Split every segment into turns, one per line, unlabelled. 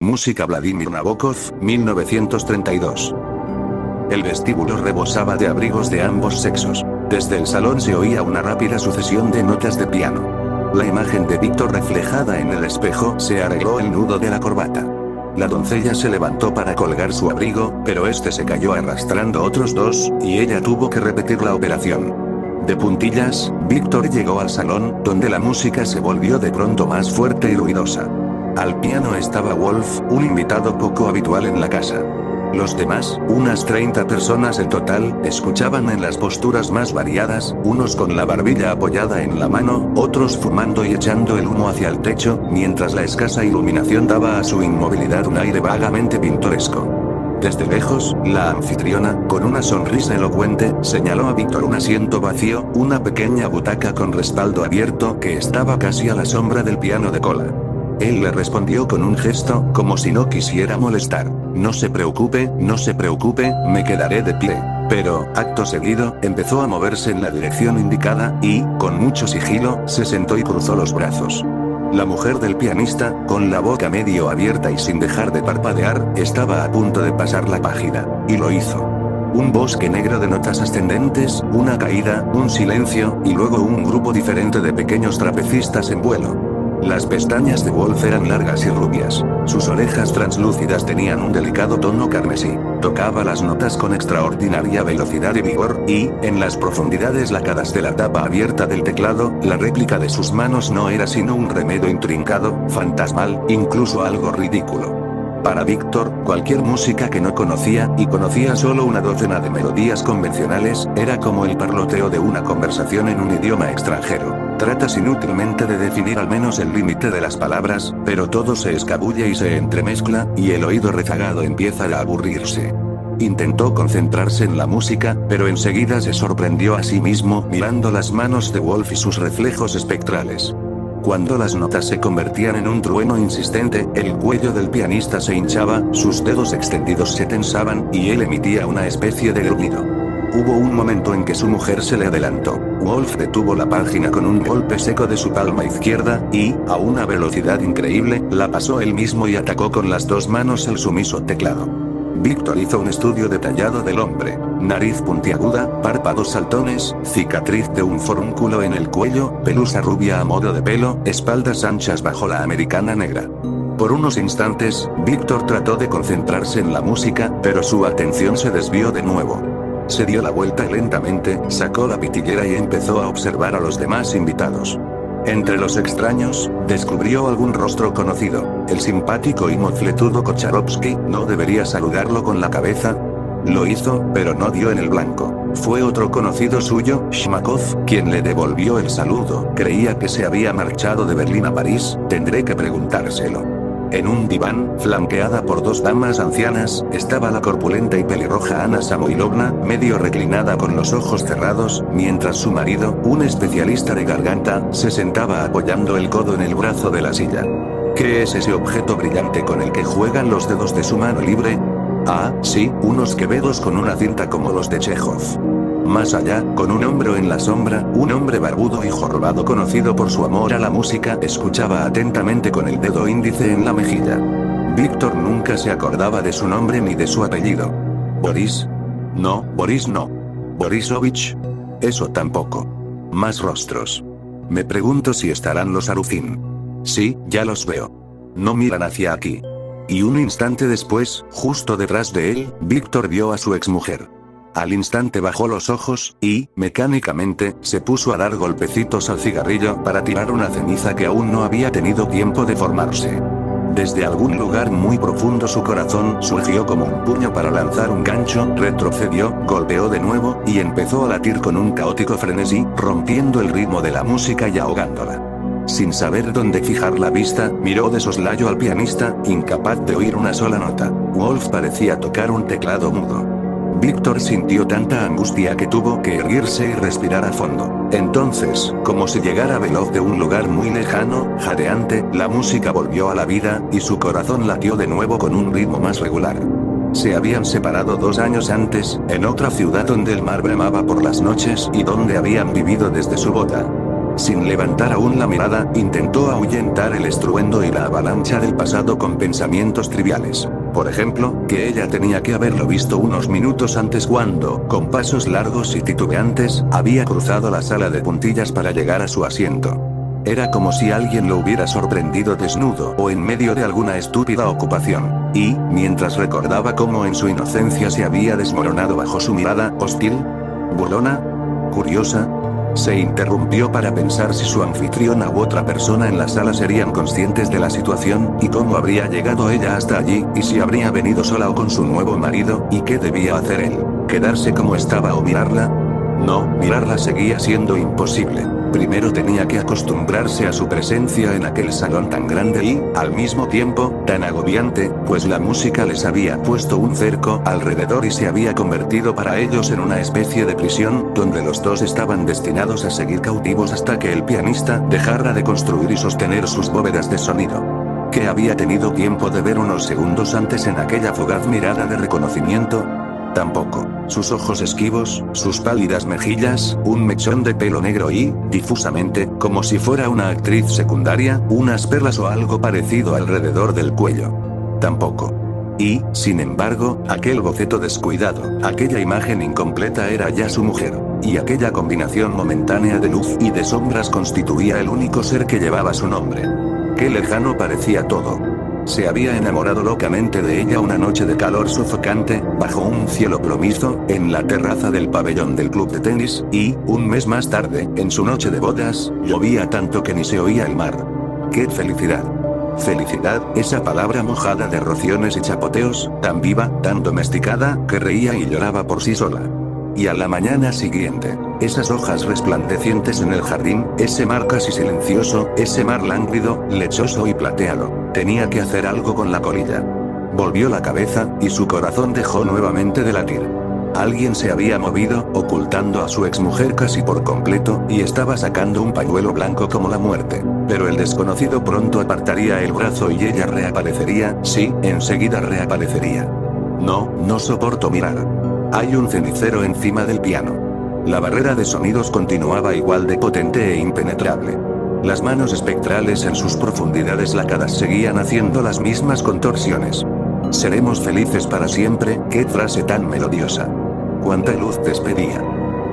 Música Vladimir Nabokov, 1932. El vestíbulo rebosaba de abrigos de ambos sexos. Desde el salón se oía una rápida sucesión de notas de piano. La imagen de Víctor reflejada en el espejo se arregló el nudo de la corbata. La doncella se levantó para colgar su abrigo, pero este se cayó arrastrando otros dos, y ella tuvo que repetir la operación. De puntillas, Víctor llegó al salón, donde la música se volvió de pronto más fuerte y ruidosa. Al piano estaba Wolf, un invitado poco habitual en la casa. Los demás, unas 30 personas en total, escuchaban en las posturas más variadas, unos con la barbilla apoyada en la mano, otros fumando y echando el humo hacia el techo, mientras la escasa iluminación daba a su inmovilidad un aire vagamente pintoresco. Desde lejos, la anfitriona, con una sonrisa elocuente, señaló a Víctor un asiento vacío, una pequeña butaca con respaldo abierto que estaba casi a la sombra del piano de cola. Él le respondió con un gesto, como si no quisiera molestar. No se preocupe, me quedaré de pie. Pero, acto seguido, empezó a moverse en la dirección indicada, y, con mucho sigilo, se sentó y cruzó los brazos. La mujer del pianista, con la boca medio abierta y sin dejar de parpadear, estaba a punto de pasar la página, y lo hizo. Un bosque negro de notas ascendentes, una caída, un silencio, y luego un grupo diferente de pequeños trapecistas en vuelo. Las pestañas de Wolf eran largas y rubias. Sus orejas translúcidas tenían un delicado tono carmesí. Tocaba las notas con extraordinaria velocidad y vigor, y, en las profundidades lacadas de la tapa abierta del teclado, la réplica de sus manos no era sino un remedo intrincado, fantasmal, incluso algo ridículo. Para Víctor, cualquier música que no conocía, y conocía solo una docena de melodías convencionales, era como el parloteo de una conversación en un idioma extranjero. Tratas inútilmente de definir al menos el límite de las palabras, pero todo se escabulle y se entremezcla, y el oído rezagado empieza a aburrirse. Intentó concentrarse en la música, pero enseguida se sorprendió a sí mismo mirando las manos de Wolf y sus reflejos espectrales. Cuando las notas se convertían en un trueno insistente, el cuello del pianista se hinchaba, sus dedos extendidos se tensaban, y él emitía una especie de gruñido. Hubo un momento en que su mujer se le adelantó. Wolf detuvo la página con un golpe seco de su palma izquierda, y, a una velocidad increíble, la pasó él mismo y atacó con las dos manos el sumiso teclado. Víctor hizo un estudio detallado del hombre. Nariz puntiaguda, párpados saltones, cicatriz de un forúnculo en el cuello, pelusa rubia a modo de pelo, espaldas anchas bajo la americana negra. Por unos instantes, Víctor trató de concentrarse en la música, pero su atención se desvió de nuevo. Se dio la vuelta lentamente, sacó la pitillera y empezó a observar a los demás invitados. Entre los extraños, descubrió algún rostro conocido. El simpático y mofletudo Kocharovsky, ¿no debería saludarlo con la cabeza? Lo hizo, pero no dio en el blanco. Fue otro conocido suyo, Shmakov, quien le devolvió el saludo. Creía que se había marchado de Berlín a París, tendré que preguntárselo. En un diván, flanqueada por dos damas ancianas, estaba la corpulenta y pelirroja Ana Samoilovna, medio reclinada con los ojos cerrados, mientras su marido, un especialista de garganta, se sentaba apoyando el codo en el brazo de la silla. ¿Qué es ese objeto brillante con el que juegan los dedos de su mano libre? Ah, sí, unos quevedos con una cinta como los de Chekhov. Más allá, con un hombro en la sombra, un hombre barbudo y jorobado conocido por su amor a la música, escuchaba atentamente con el dedo índice en la mejilla. Víctor nunca se acordaba de su nombre ni de su apellido. ¿Boris? No, Boris no. ¿Borisovich? Eso tampoco. Más rostros. Me pregunto si estarán los Aruzin. Sí, ya los veo. No miran hacia aquí. Y un instante después, justo detrás de él, Víctor vio a su exmujer. Al instante bajó los ojos, y, mecánicamente, se puso a dar golpecitos al cigarrillo para tirar una ceniza que aún no había tenido tiempo de formarse. Desde algún lugar muy profundo su corazón surgió como un puño para lanzar un gancho, retrocedió, golpeó de nuevo, y empezó a latir con un caótico frenesí, rompiendo el ritmo de la música y ahogándola. Sin saber dónde fijar la vista, miró de soslayo al pianista, incapaz de oír una sola nota. Wolf parecía tocar un teclado mudo. Víctor sintió tanta angustia que tuvo que erguirse y respirar a fondo. Entonces, como si llegara veloz de un lugar muy lejano, jadeante, la música volvió a la vida, y su corazón latió de nuevo con un ritmo más regular. Se habían separado 2 años antes, en otra ciudad donde el mar bramaba por las noches y donde habían vivido desde su boda. Sin levantar aún la mirada, intentó ahuyentar el estruendo y la avalancha del pasado con pensamientos triviales. Por ejemplo, que ella tenía que haberlo visto unos minutos antes cuando, con pasos largos y titubeantes, había cruzado la sala de puntillas para llegar a su asiento. Era como si alguien lo hubiera sorprendido desnudo o en medio de alguna estúpida ocupación. Y, mientras recordaba cómo en su inocencia se había desmoronado bajo su mirada hostil, burlona, curiosa, se interrumpió para pensar si su anfitriona u otra persona en la sala serían conscientes de la situación, y cómo habría llegado ella hasta allí, y si habría venido sola o con su nuevo marido, y qué debía hacer él, quedarse como estaba o mirarla. No, mirarla seguía siendo imposible. Primero tenía que acostumbrarse a su presencia en aquel salón tan grande y, al mismo tiempo, tan agobiante, pues la música les había puesto un cerco alrededor y se había convertido para ellos en una especie de prisión, donde los dos estaban destinados a seguir cautivos hasta que el pianista dejara de construir y sostener sus bóvedas de sonido. ¿Qué había tenido tiempo de ver unos segundos antes en aquella fugaz mirada de reconocimiento? Tampoco. Sus ojos esquivos, sus pálidas mejillas, un mechón de pelo negro y, difusamente, como si fuera una actriz secundaria, unas perlas o algo parecido alrededor del cuello. Tampoco. Y, sin embargo, aquel boceto descuidado, aquella imagen incompleta era ya su mujer. Y aquella combinación momentánea de luz y de sombras constituía el único ser que llevaba su nombre. Qué lejano parecía todo. Se había enamorado locamente de ella una noche de calor sofocante, bajo un cielo plomizo, en la terraza del pabellón del club de tenis, y, un mes más tarde, en su noche de bodas, llovía tanto que ni se oía el mar. ¡Qué felicidad! Felicidad, esa palabra mojada de rociones y chapoteos, tan viva, tan domesticada, que reía y lloraba por sí sola. Y a la mañana siguiente, esas hojas resplandecientes en el jardín, ese mar casi silencioso, ese mar lánguido, lechoso y plateado. Tenía que hacer algo con la colilla. Volvió la cabeza, y su corazón dejó nuevamente de latir. Alguien se había movido, ocultando a su exmujer casi por completo, y estaba sacando un pañuelo blanco como la muerte. Pero el desconocido pronto apartaría el brazo y ella reaparecería, sí, enseguida reaparecería. No, no soporto mirar. Hay un cenicero encima del piano. La barrera de sonidos continuaba igual de potente e impenetrable. Las manos espectrales en sus profundidades lacadas seguían haciendo las mismas contorsiones. Seremos felices para siempre, qué frase tan melodiosa. Cuánta luz despedía.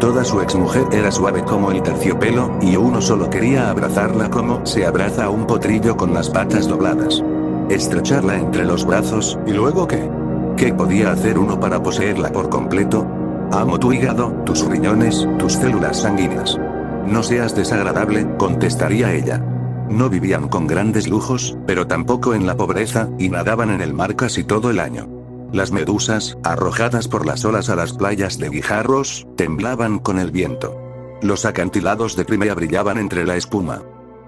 Toda su exmujer era suave como el terciopelo, y uno solo quería abrazarla como se abraza a un potrillo con las patas dobladas. Estrecharla entre los brazos, ¿y luego qué? ¿Qué podía hacer uno para poseerla por completo? Amo tu hígado, tus riñones, tus células sanguíneas. No seas desagradable, contestaría ella. No vivían con grandes lujos, pero tampoco en la pobreza, y nadaban en el mar casi todo el año. Las medusas, arrojadas por las olas a las playas de Guijarros, temblaban con el viento. Los acantilados de Crimea brillaban entre la espuma.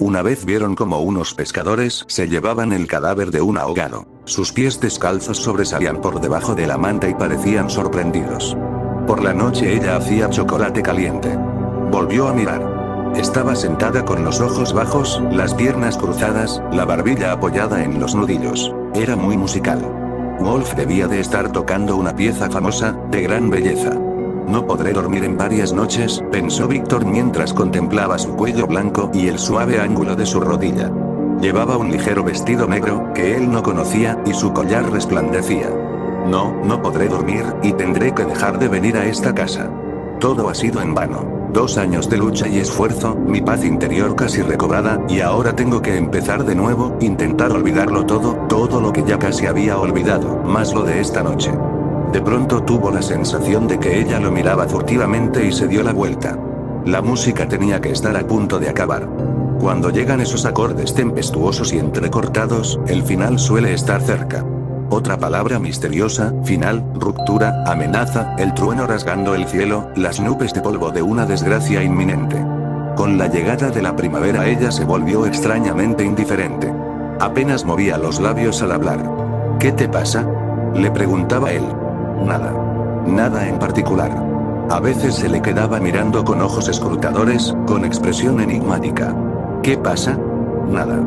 Una vez vieron como unos pescadores se llevaban el cadáver de un ahogado. Sus pies descalzos sobresalían por debajo de la manta y parecían sorprendidos. Por la noche ella hacía chocolate caliente. Volvió a mirar. Estaba sentada con los ojos bajos, las piernas cruzadas, la barbilla apoyada en los nudillos. Era muy musical. Wolf debía de estar tocando una pieza famosa, de gran belleza. No podré dormir en varias noches, pensó Víctor mientras contemplaba su cuello blanco y el suave ángulo de su rodilla. Llevaba un ligero vestido negro, que él no conocía, y su collar resplandecía. No podré dormir, y tendré que dejar de venir a esta casa. Todo ha sido en vano. 2 años de lucha y esfuerzo, mi paz interior casi recobrada, y ahora tengo que empezar de nuevo, intentar olvidarlo todo lo que ya casi había olvidado, más lo de esta noche. De pronto tuvo la sensación de que ella lo miraba furtivamente y se dio la vuelta. La música tenía que estar a punto de acabar. Cuando llegan esos acordes tempestuosos y entrecortados, el final suele estar cerca. Otra palabra misteriosa, final, ruptura, amenaza, el trueno rasgando el cielo, las nubes de polvo de una desgracia inminente. Con la llegada de la primavera ella se volvió extrañamente indiferente. Apenas movía los labios al hablar. ¿Qué te pasa?, le preguntaba él. Nada en particular. A veces se le quedaba mirando con ojos escrutadores, con expresión enigmática. ¿Qué pasa? Nada.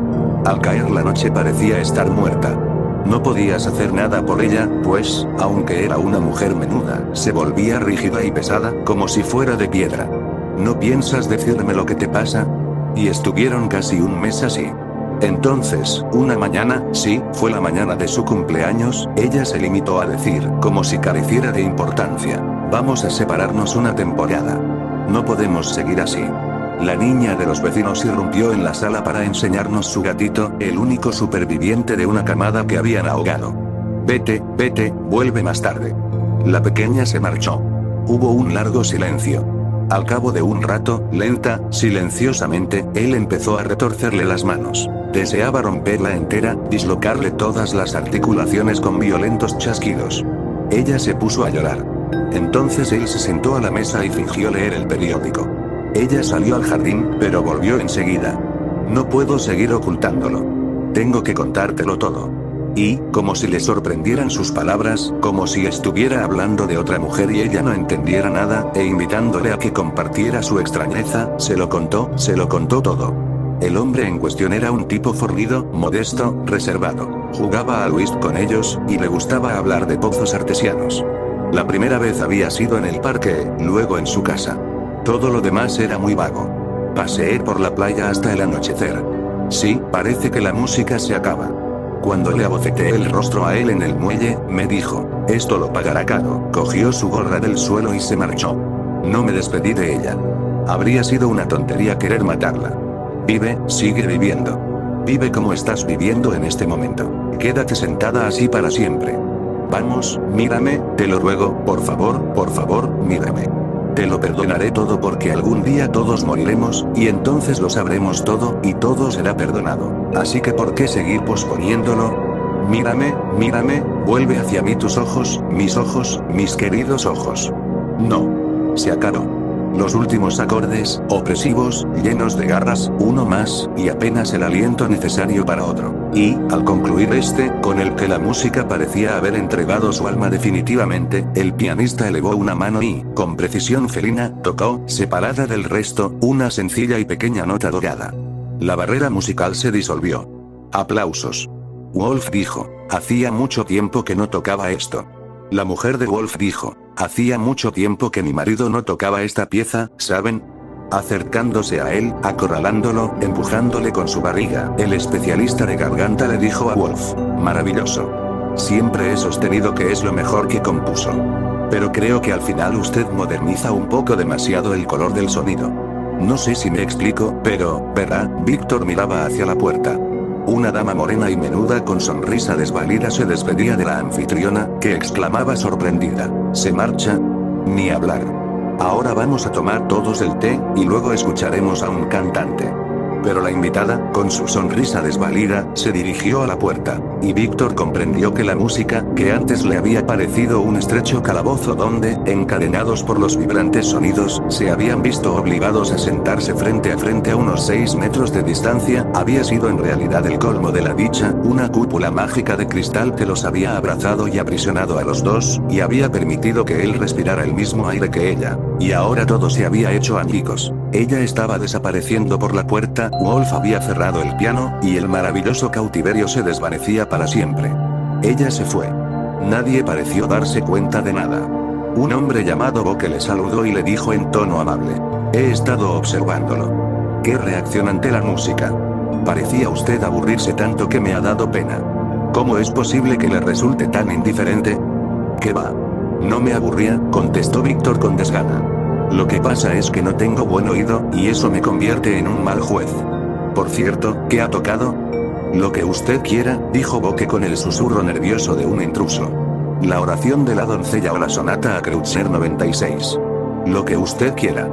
Al caer la noche parecía estar muerta. No podías hacer nada por ella, pues, aunque era una mujer menuda, se volvía rígida y pesada, como si fuera de piedra. ¿No piensas decirme lo que te pasa? Y estuvieron casi un mes así. Entonces, una mañana, sí, fue la mañana de su cumpleaños, ella se limitó a decir, como si careciera de importancia: vamos a separarnos una temporada. No podemos seguir así. La niña de los vecinos irrumpió en la sala para enseñarnos su gatito, el único superviviente de una camada que habían ahogado. Vete, vete, vuelve más tarde. La pequeña se marchó. Hubo un largo silencio. Al cabo de un rato, lenta, silenciosamente, él empezó a retorcerle las manos. Deseaba romperla entera, dislocarle todas las articulaciones con violentos chasquidos. Ella se puso a llorar. Entonces él se sentó a la mesa y fingió leer el periódico. Ella salió al jardín, pero volvió enseguida. No puedo seguir ocultándolo. Tengo que contártelo todo. Y, como si le sorprendieran sus palabras, como si estuviera hablando de otra mujer y ella no entendiera nada, e invitándole a que compartiera su extrañeza, se lo contó todo. El hombre en cuestión era un tipo fornido, modesto, reservado. Jugaba al whist con ellos, y le gustaba hablar de pozos artesianos. La primera vez había sido en el parque, luego en su casa. Todo lo demás era muy vago. Paseé por la playa hasta el anochecer. Sí, parece que la música se acaba. Cuando le aboceteé el rostro a él en el muelle, me dijo: esto lo pagará caro. Cogió su gorra del suelo y se marchó. No me despedí de ella. Habría sido una tontería querer matarla. Vive, sigue viviendo. Vive como estás viviendo en este momento. Quédate sentada así para siempre. Vamos, mírame, te lo ruego, por favor, mírame. Te lo perdonaré todo porque algún día todos moriremos, y entonces lo sabremos todo, y todo será perdonado. Así que ¿por qué seguir posponiéndolo? Mírame, vuelve hacia mí tus ojos, mis queridos ojos. No. Se acabó. Los últimos acordes, opresivos, llenos de garras, uno más, y apenas el aliento necesario para otro. Y, al concluir con el que la música parecía haber entregado su alma definitivamente, el pianista elevó una mano y, con precisión felina, tocó, separada del resto, una sencilla y pequeña nota dorada. La barrera musical se disolvió. Aplausos. Wolf dijo: hacía mucho tiempo que no tocaba esto. La mujer de Wolf dijo: hacía mucho tiempo que mi marido no tocaba esta pieza, ¿saben? Acercándose a él, acorralándolo, empujándole con su barriga, el especialista de garganta le dijo a Wolf: maravilloso. Siempre he sostenido que es lo mejor que compuso. Pero creo que al final usted moderniza un poco demasiado el color del sonido. No sé si me explico, pero, ¿verdad? Víctor miraba hacia la puerta. Una dama morena y menuda con sonrisa desvalida se despedía de la anfitriona, que exclamaba sorprendida: ¿se marcha? Ni hablar. Ahora vamos a tomar todos el té, y luego escucharemos a un cantante. Pero la invitada, con su sonrisa desvalida, se dirigió a la puerta, y Víctor comprendió que la música, que antes le había parecido un estrecho calabozo donde, encadenados por los vibrantes sonidos, se habían visto obligados a sentarse frente a unos 6 metros de distancia, había sido en realidad el colmo de la dicha, una cúpula mágica de cristal que los había abrazado y aprisionado a los dos, y había permitido que él respirara el mismo aire que ella. Y ahora todo se había hecho añicos. Ella estaba desapareciendo por la puerta, Wolf había cerrado el piano, y el maravilloso cautiverio se desvanecía para siempre. Ella se fue. Nadie pareció darse cuenta de nada. Un hombre llamado Boque le saludó y le dijo en tono amable: he estado observándolo. ¿Qué reacción ante la música? Parecía usted aburrirse tanto que me ha dado pena. ¿Cómo es posible que le resulte tan indiferente? ¿Qué va? No me aburría, contestó Víctor con desgana. Lo que pasa es que no tengo buen oído, y eso me convierte en un mal juez. Por cierto, ¿qué ha tocado? Lo que usted quiera, dijo Boque con el susurro nervioso de un intruso. La oración de la doncella o la sonata a Kreutzer 96. Lo que usted quiera.